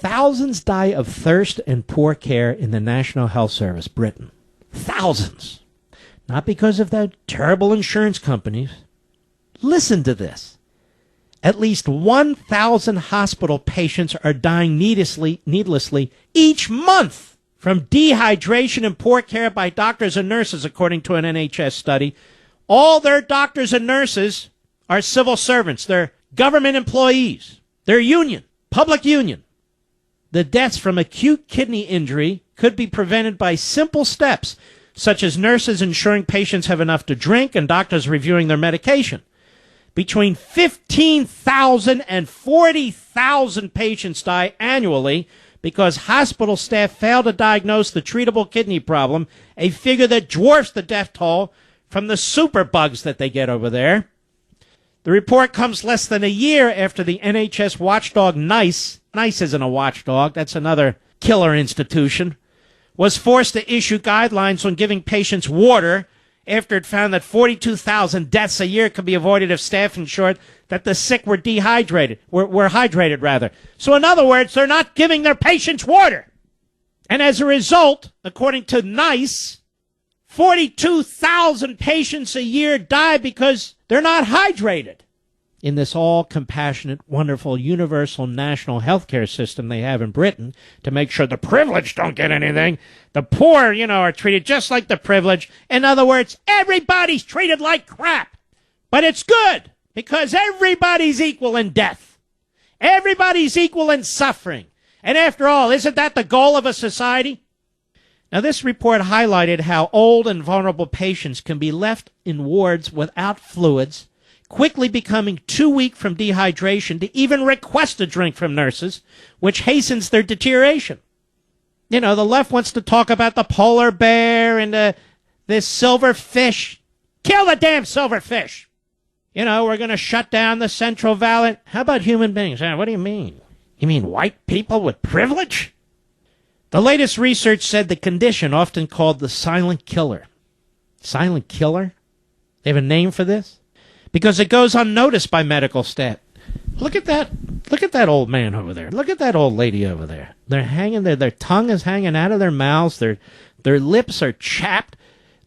Thousands die of thirst and poor care in the National Health Service, Britain. Thousands. Not because of the terrible insurance companies. Listen to this. At least 1,000 hospital patients are dying needlessly each month from dehydration and poor care by doctors and nurses, according to an NHS study. All their doctors and nurses are civil servants. They're government employees. They're union, public union. The deaths from acute kidney injury could be prevented by simple steps, such as nurses ensuring patients have enough to drink and doctors reviewing their medication. Between 15,000 and 40,000 patients die annually because hospital staff fail to diagnose the treatable kidney problem, a figure that dwarfs the death toll from the superbugs that they get over there. The report comes less than a year after the NHS watchdog NICE isn't a watchdog, that's another killer institution, was forced to issue guidelines on giving patients water after it found that 42,000 deaths a year could be avoided if staff ensured that the sick were hydrated. So in other words, they're not giving their patients water. And as a result, according to NICE, 42,000 patients a year die because they're not hydrated. In this all-compassionate, wonderful, universal national health care system they have in Britain to make sure the privileged don't get anything, the poor, are treated just like the privileged. In other words, everybody's treated like crap. But it's good because everybody's equal in death. Everybody's equal in suffering. And after all, isn't that the goal of a society? Now, this report highlighted how old and vulnerable patients can be left in wards without fluids, quickly becoming too weak from dehydration to even request a drink from nurses, which hastens their deterioration. The left wants to talk about the polar bear and this silver fish. Kill the damn silver fish. We're going to shut down the Central Valley. How about human beings? What do you mean? You mean white people with privilege? The latest research said the condition, often called the silent killer. Silent killer? They have a name for this? Because it goes unnoticed by medical staff. Look at that. Look at that old man over there. Look at that old lady over there. They're hanging there. Their tongue is hanging out of their mouths. Their lips are chapped.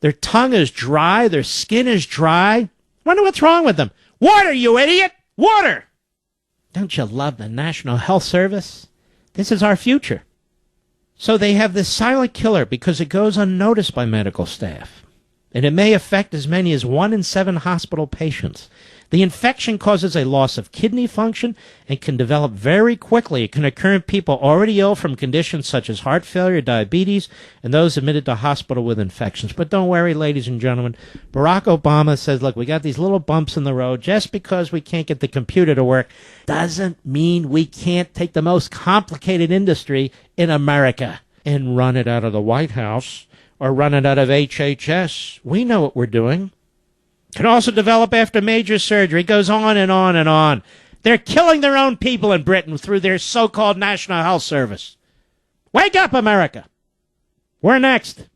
Their tongue is dry. Their skin is dry. Wonder what's wrong with them. Water, you idiot! Water! Don't you love the National Health Service? This is our future. So they have this silent killer because it goes unnoticed by medical staff. And it may affect as many as 1 in 7 hospital patients. The infection causes a loss of kidney function and can develop very quickly. It can occur in people already ill from conditions such as heart failure, diabetes, and those admitted to hospital with infections. But don't worry, ladies and gentlemen. Barack Obama says, look, we got these little bumps in the road. Just because we can't get the computer to work doesn't mean we can't take the most complicated industry in America and run it out of the White House or run it out of HHS. We know what we're doing. Can also develop after major surgery. It goes on and on and on. They're killing their own people in Britain through their so-called National Health Service. Wake up, America. We're next.